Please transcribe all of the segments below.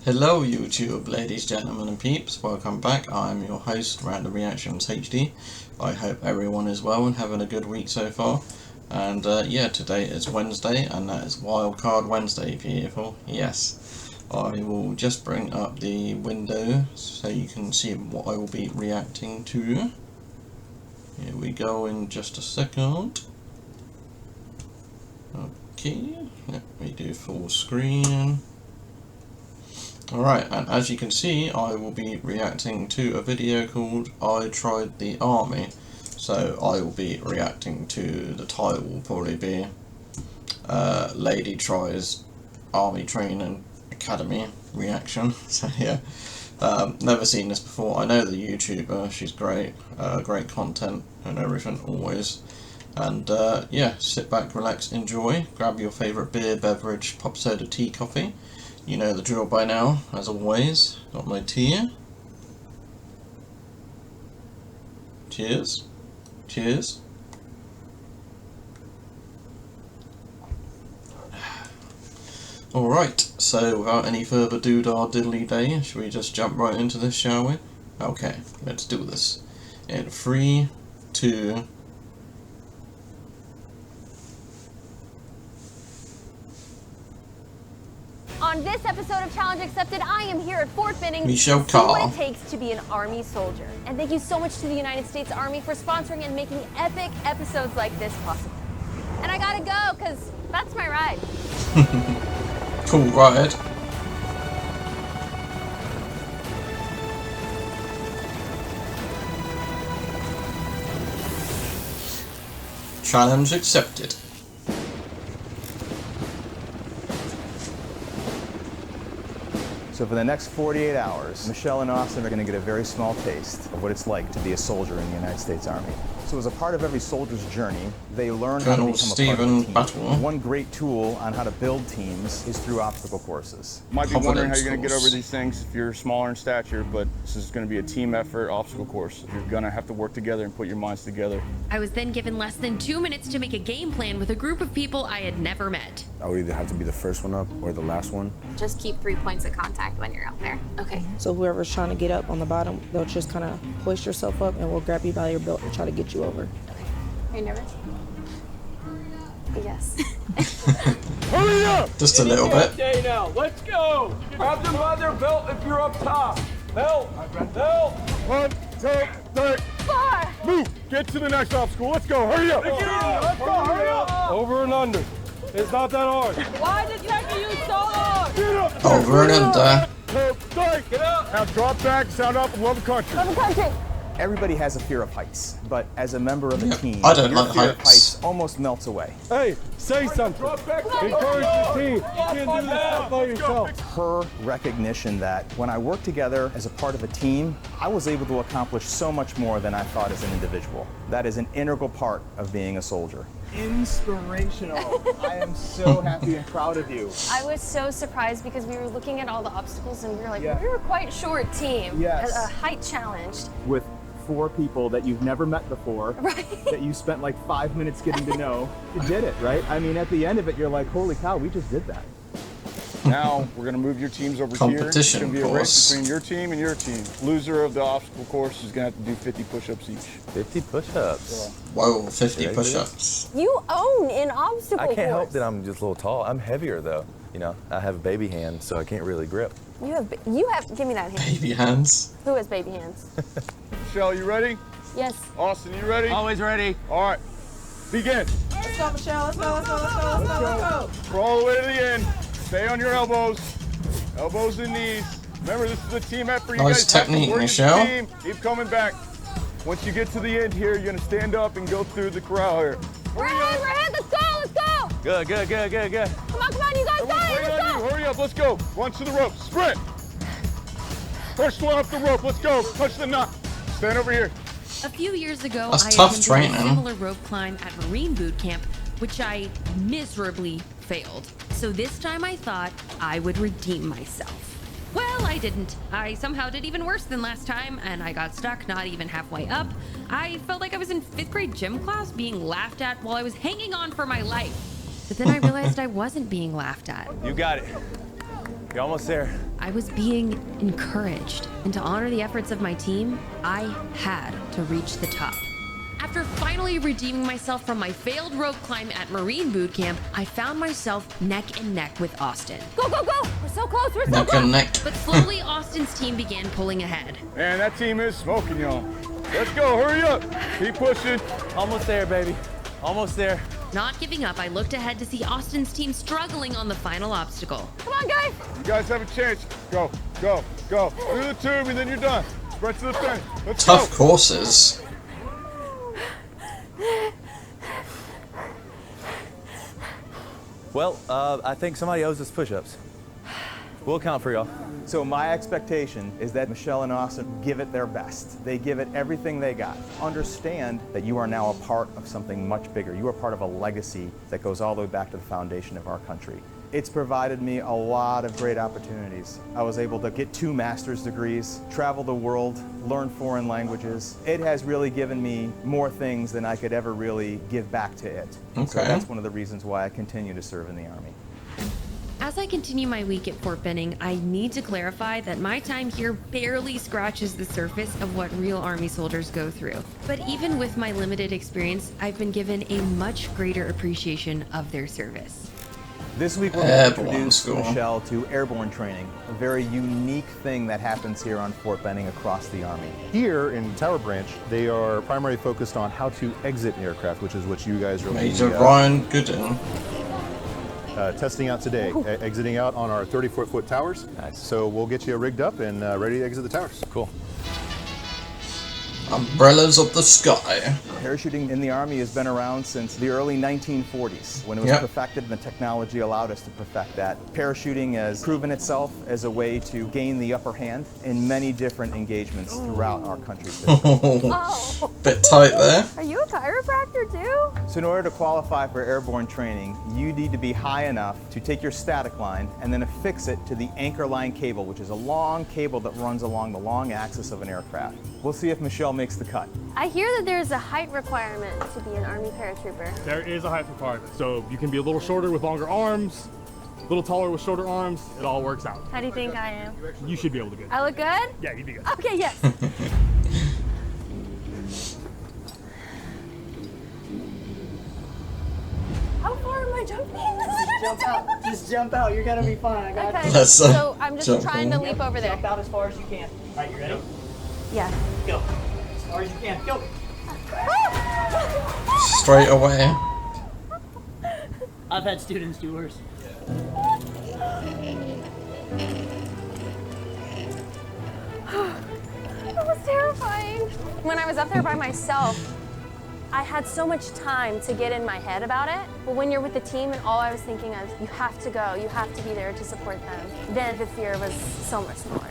Hello YouTube, ladies, gentlemen and peeps, welcome back. I'm your host, MrRandomUHD. I hope everyone is well and having a good week so far. And yeah, today is Wednesday, and that is Wildcard Wednesday, people. Yes, I will just bring up the window so you can see what I will be reacting to. Here we go in just a second. Okay, let me do full screen. Alright, and as you can see, I will be reacting to a video called I Tried the Army. So I will be reacting to, the title will probably be Lady Tries Army Training Academy reaction. So yeah, never seen this before. I know the YouTuber, she's great, great content and everything always. And yeah, sit back, relax, enjoy, grab your favourite beer, beverage, pop soda, tea, coffee. You know the drill by now, as always. Got my tea. Cheers. Cheers. Alright, so without any further doodah diddly day, should we just jump right into this, shall we? Okay, let's do this. In 3, 2... On this episode of Challenge Accepted, I am here at Fort Benning to see what it takes to be an Army soldier. And thank you so much to the United States Army for sponsoring and making epic episodes like this possible. And I gotta go, because that's my ride. Cool ride. Challenge accepted. So for the next 48 hours, Michelle and Austin are going to get a very small taste of what it's like to be a soldier in the United States Army. So as a part of every soldier's journey, they learn how to become a part of a team. Battle. One great tool on how to build teams is through obstacle courses. Might be wondering how you're going to get over these things if you're smaller in stature, but this is going to be a team effort obstacle course. You're going to have to work together and put your minds together. I was then given less than 2 minutes to make a game plan with a group of people I had never met. I would either have to be the first one up or the last one. Just keep 3 points of contact when you're up there. Okay. So whoever's trying to get up on the bottom, they'll just kind of hoist yourself up and we'll grab you by your belt and try to get you over. Okay. Are you nervous? Yes. Hurry up! Just a little bit. Okay, now, let's go! Grab them by their belt if you're up top. Belt! Belt! 1, 2, 3. 4! Move! Get to the next obstacle. Let's go. Hurry up! Let's go! Hurry up! Over and under. It's not that hard. Why did it take you so long? Get up! Over and under. 2, 3. Get up! Now drop back, sound up, and love the country. Love the country! Everybody has a fear of heights, but as a member of a team, I don't your like fear of heights. heights almost melts away. Hey, say something. Drop back! Encourage the team. You can't do this stuff by yourself. Her recognition that when I work together as a part of a team, I was able to accomplish so much more than I thought as an individual. That is an integral part of being a soldier. Inspirational. I am so happy and proud of you. I was so surprised because we were looking at all the obstacles and we were like, Yeah. we were quite a short team. Yes. A height challenged. With 4 people that you've never met before, Right. that you spent like 5 minutes getting to know, you did it, right? I mean, at the end of it, you're like, holy cow, we just did that. Now we're going to move your teams over here. It's going to be a race between your team and your team. Loser of the obstacle course is going to have to do 50 push-ups each. 50 push-ups. Whoa, 50 push-ups. You own an obstacle I can't help course. that I'm just a little tall. I'm heavier though. You know, I have a baby hand, so I can't really grip. You have, give me that hand. Baby hands. Who has baby hands? Michelle, you ready? Yes. Austin, you ready? Always ready. All right, begin. Let's go, Michelle. Let's go, let's go, let's go, let's go, let's go. We're all the way to the end. Stay on your elbows. Elbows and knees. Remember, this is a team effort. You Nice guys have to technique, work as a Michelle. team. Keep coming back. Once you get to the end here, you're going to stand up and go through the corral here. We're ahead, let's go, let's go! Good, good, good, good, good. Come on, you guys got it, Everyone's waiting let's on go! you. Hurry up, let's go. Run to the rope. Sprint. First one off the rope. Let's go. Touch the knot. Stand over here. A few years ago, That's I tough attempted training. a similar rope climb at Marine boot camp, which I miserably failed. So this time I thought I would redeem myself. Well, I didn't. I somehow did even worse than last time, and I got stuck not even halfway up. I felt like I was in 5th grade gym class being laughed at while I was hanging on for my life. But then I realized I wasn't being laughed at. You got it. You're almost there. I was being encouraged, and to honor the efforts of my team, I had to reach the top. After finally redeeming myself from my failed rope climb at Marine Boot Camp, I found myself neck and neck with Austin. Go, go, go! We're so close, we're so Neck close! and neck. But slowly, Austin's team began pulling ahead. Man, that team is smoking, y'all. Let's go, hurry up. Keep pushing. Almost there, baby. Almost there. Not giving up, I looked ahead to see Austin's team struggling on the final obstacle. Come on, guys! You guys have a chance. Go, go, go. Through the tube and then you're done. Sprint to the finish. Let's Tough go. courses. Well, I think somebody owes us push-ups. We'll count for y'all. So my expectation is that Michelle and Austin give it their best. They give it everything they got. Understand that you are now a part of something much bigger. You are part of a legacy that goes all the way back to the foundation of our country. It's provided me a lot of great opportunities. I was able to get 2 master's degrees, travel the world, learn foreign languages. It has really given me more things than I could ever really give back to it. Okay. So that's one of the reasons why I continue to serve in the Army. As I continue my week at Fort Benning, I need to clarify that my time here barely scratches the surface of what real Army soldiers go through. But even with my limited experience, I've been given a much greater appreciation of their service. This week we're going to Airborne introduce school. Michelle to airborne training, a very unique thing that happens here on Fort Benning across the Army. Here in Tower Branch, they are primarily focused on how to exit an aircraft, which is what you guys are Major Ryan Gooden. testing out today, exiting out on our 34-foot towers. Nice. So we'll get you rigged up and ready to exit the towers. Cool. Umbrellas of the sky. Parachuting in the Army has been around since the early 1940s, when it was Yep. perfected and the technology allowed us to perfect that. Parachuting has proven itself as a way to gain the upper hand in many different engagements throughout our country's history. Oh! Bit tight there. Are you a chiropractor too? So in order to qualify for airborne training, you need to be high enough to take your static line and then affix it to the anchor line cable, which is a long cable that runs along the long axis of an aircraft. We'll see if Michelle makes the cut. I hear that there's a height requirement to be an Army paratrooper. There is a height requirement. So you can be a little shorter with longer arms, a little taller with shorter arms. It all works out. How do you think I am? You should be able to get it. I look good? Yeah, you'd be good. Okay, yes. How far am I jumping? Jump out. Just jump out. You're gonna be fine. I got Okay. you. Let's, So I'm just jump trying in. to leap over there. Jump out as far as you can. All right, you ready? Yeah. Go. As far as you can. Go. Straight away. I've had students do worse. That was terrifying. When I was up there by myself, I had so much time to get in my head about it. But when you're with the team and all I was thinking of, you have to go, you have to be there to support them, then the fear was so much smaller.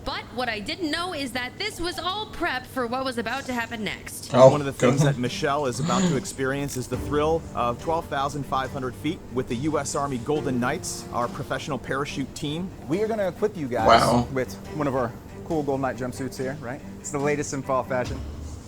But what I didn't know is that this was all prep for what was about to happen next. Oh, One of the things that Michelle is about to experience is the thrill of 12,500 feet with the U.S. Army Golden Knights, our professional parachute team. We are going to equip you guys Wow. with one of our cool Golden Knight jumpsuits here, right? It's the latest in fall fashion.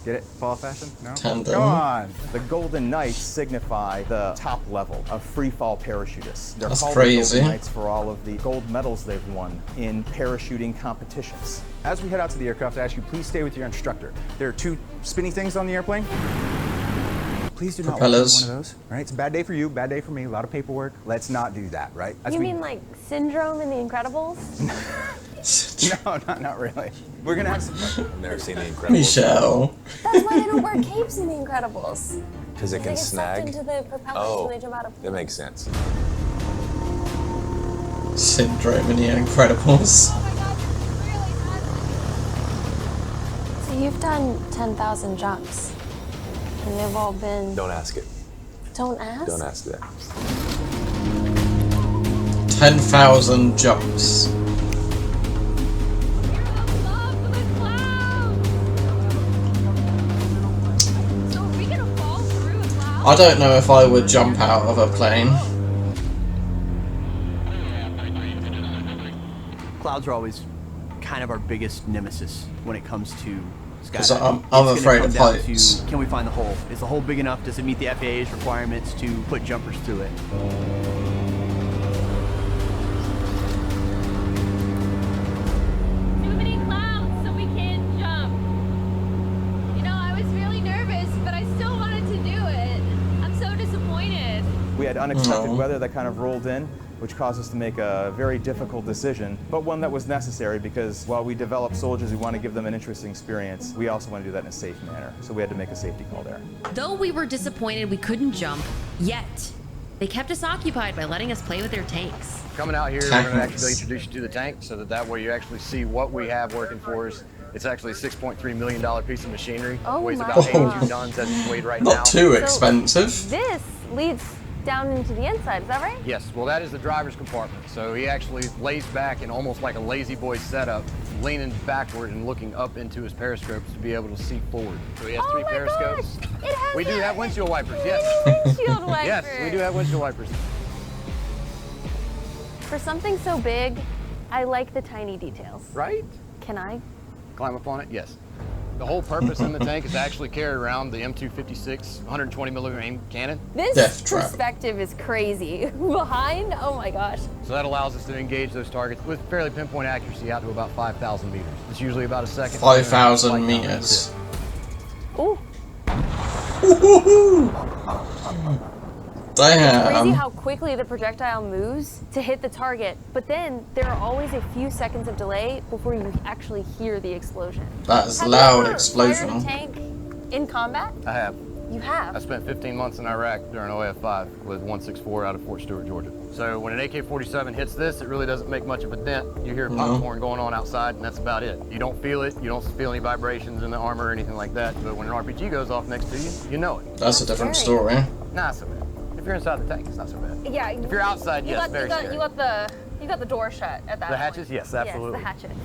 Get it? Fall fashion? No? Tandem. Come on. The Golden Knights signify the top level of free fall parachutists. They're That's called crazy. the Golden Knights for all of the gold medals they've won in parachuting competitions. As we head out to the aircraft, I ask you please stay with your instructor. There are 2 spinny things on the airplane. Please do not walk into Propellers. one of those. All right, it's a bad day for you, bad day for me, a lot of paperwork. Let's not do that, right? As You we- mean like Syndrome in The Incredibles? No, not really. We're gonna have some fun. I've never seen The Incredibles. Michelle. That's why they don't wear capes in The Incredibles. Because it They can get sucked snag. into the propellers Oh, when they jump out of that makes sense. Syndrome in The Incredibles. So you've done 10,000 jumps, and they've all been... Don't ask it. Don't ask? Don't ask that. 10,000 jumps. I don't know if I would jump out of a plane. Clouds are always kind of our biggest nemesis when it comes to Because skydiving. I'm It's afraid gonna of come down heights. to, can we find the hole? Is the hole big enough? Does it meet the FAA's requirements to put jumpers through it? We had unexpected weather that kind of rolled in, which caused us to make a very difficult decision, but one that was necessary because while we develop soldiers, we want to give them an interesting experience. We also want to do that in a safe manner, so we had to make a safety call there. Though we were disappointed we couldn't jump, yet they kept us occupied by letting us play with their tanks. Coming out here, we're going to actually introduce you to the tank so that way you actually see what we have working for us. It's actually a $6.3 million piece of machinery. It weighs about 82 tons as it's weighed right now. Not too expensive. So this leads down into the inside, is that right? Yes, well that is the driver's compartment. So he actually lays back in almost like a lazy boy setup, leaning backward and looking up into his periscopes to be able to see forward. So he has 3 periscopes. We do have windshield wipers, yes. Windshield wipers. Yes, we do have windshield wipers. For something so big, I like the tiny details. Right? Can I climb up on it? Yes. The whole purpose in the tank is to actually carry around the M256 120 millimeter aim cannon. This perspective is crazy. Behind, oh my gosh. So that allows us to engage those targets with fairly pinpoint accuracy out to about 5,000 meters. It's usually about a second. 5,000 meters. Ooh. Damn. It's crazy how quickly the projectile moves to hit the target, but then there are always a few seconds of delay before you actually hear the explosion. That's a loud explosion. Have you ever fired a tank in combat? I have. You have? I spent 15 months in Iraq during OF5 with 164 out of Fort Stewart, Georgia. So when an AK-47 hits this, it really doesn't make much of a dent. You hear popcorn going on outside, and that's about it. You don't feel it. You don't feel any vibrations in the armor or anything like that. But when an RPG goes off next to you, you know it. That's a different story. Nah, so bad. If you're inside the tank, it's not so bad. Yeah. If you're outside, yes, very scary. You got the door shut at that point. The hatches, yes, absolutely. Yes, the hatches.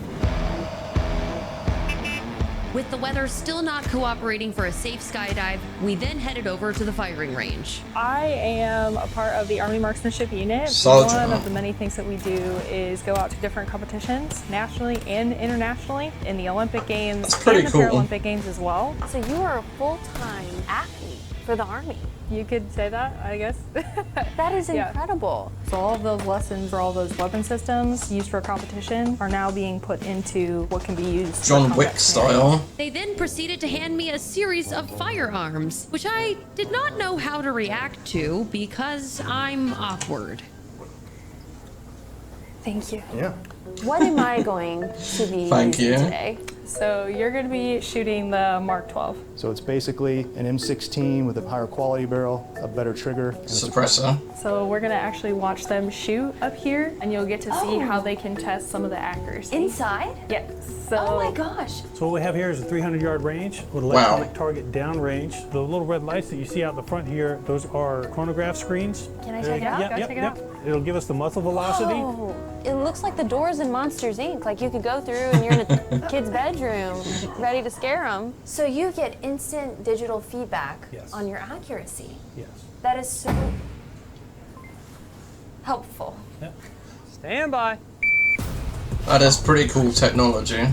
With the weather still not cooperating for a safe skydive, we then headed over to the firing range. I am a part of the Army Marksmanship Unit. Soldier. One of the many things that we do is go out to different competitions, nationally and internationally, in the Olympic Games and the Paralympic Games as well. So you are a full-time athlete for the Army. You could say that, I guess. That is incredible. So all of those lessons for all those weapon systems used for competition are now being put into what can be used John Wick style. They then proceeded to hand me a series of firearms, which I did not know how to react to because I'm awkward. Thank you. Yeah. What am I going to be Thank using you. today? So you're going to be shooting the Mark 12. So it's basically an M16 with a higher quality barrel, a better trigger, and suppressor. So we're going to actually watch them shoot up here, and you'll get to see how they can test some of the accuracy. Inside? Yes. So, oh my gosh. So what we have here is a 300-yard range with electronic target downrange. The little red lights that you see out the front here, those are chronograph screens. Can I check it out? Yep, yep. It'll give us the muzzle velocity. Oh, it looks like the doors in Monsters, Inc. Like you could go through and you're in a kid's bedroom ready to scare them. So you get instant digital feedback on your accuracy. Yes. That is so helpful. Yep. Stand by. That is pretty cool technology.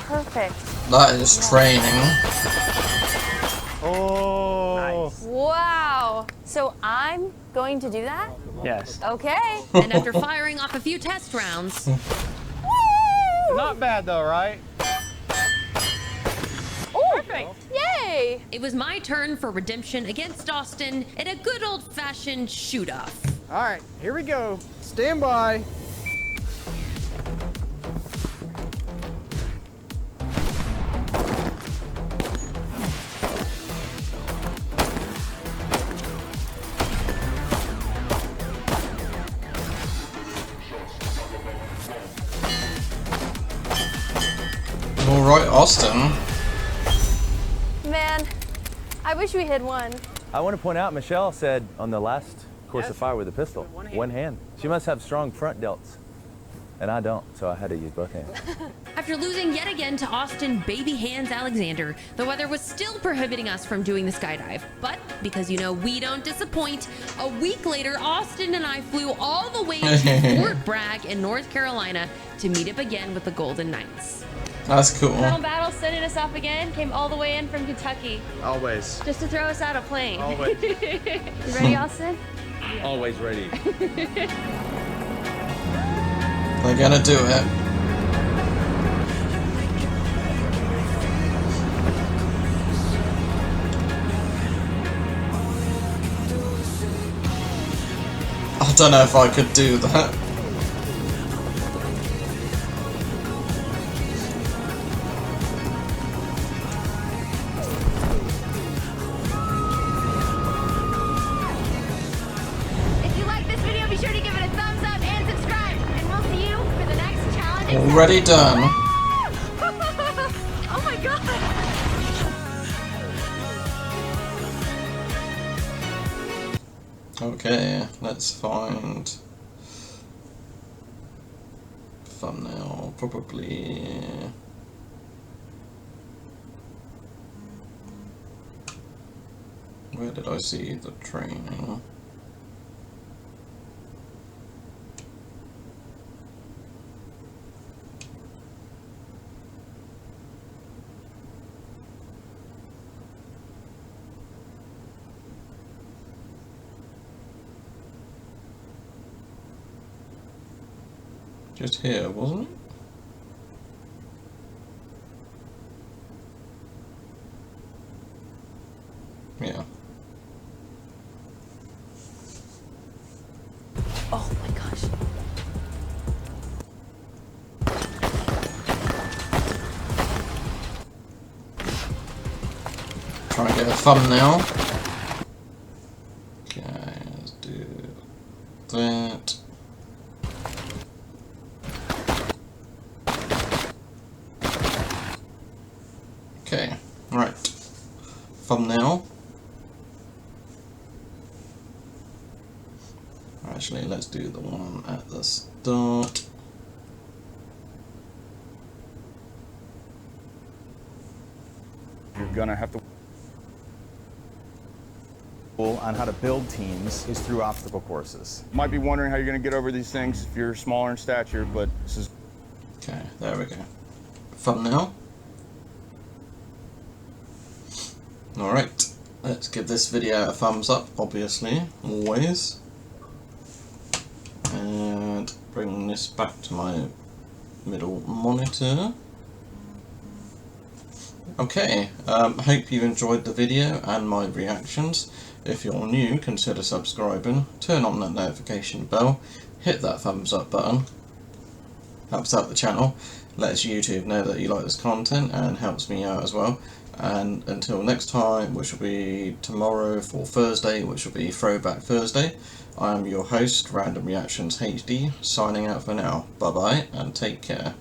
Perfect. That is training. Oh. Nice. Wow. So I'm going to do that? Yes. Okay. And after firing off a few test rounds... Not bad though, right? Perfect. Yay. It was my turn for redemption against Austin in a good old-fashioned shoot-off. All right, here we go. Stand by. All right, Austin. Man, I wish we had won. I want to point out, Michelle said on the last course of fire with a pistol, one hand. She must have strong front delts, and I don't, so I had to use both hands. After losing yet again to Austin Baby Hands Alexander, the weather was still prohibiting us from doing the skydive. But because you know we don't disappoint, a week later, Austin and I flew all the way to Fort Bragg in North Carolina to meet up again with the Golden Knights. That's cool. Colonel Battle setting us up again, came all the way in from Kentucky. Always. Just to throw us out a plane. Always. You ready, Austin? Always ready. They're gonna do it. don't know if I could do that. If you like this video, be sure to give it a thumbs up and subscribe. And we'll see you for the next challenge. Already done. Oh my god. Okay, let's find thumbnail, probably. Where did I see the training? Just here, wasn't it? Yeah. Oh my gosh. Try and get a thumbnail. Okay, let's do that. Okay, right. Thumbnail. Actually, let's do the one at the start. You're gonna have to. On how to build teams is through obstacle courses. Might be wondering how you're gonna get over these things if you're smaller in stature, but this is. Okay, there we go. Thumbnail. Alright, let's give this video a thumbs up, obviously, always. And bring this back to my middle monitor. Okay, hope you enjoyed the video and my reactions. If you're new, consider subscribing, turn on that notification bell, hit that thumbs up button. Helps out the channel, lets YouTube know that you like this content and helps me out as well. And until next time, which will be tomorrow for Thursday, which will be Throwback Thursday, I am your host, MrRandomUHD, signing out for now. Bye bye and take care.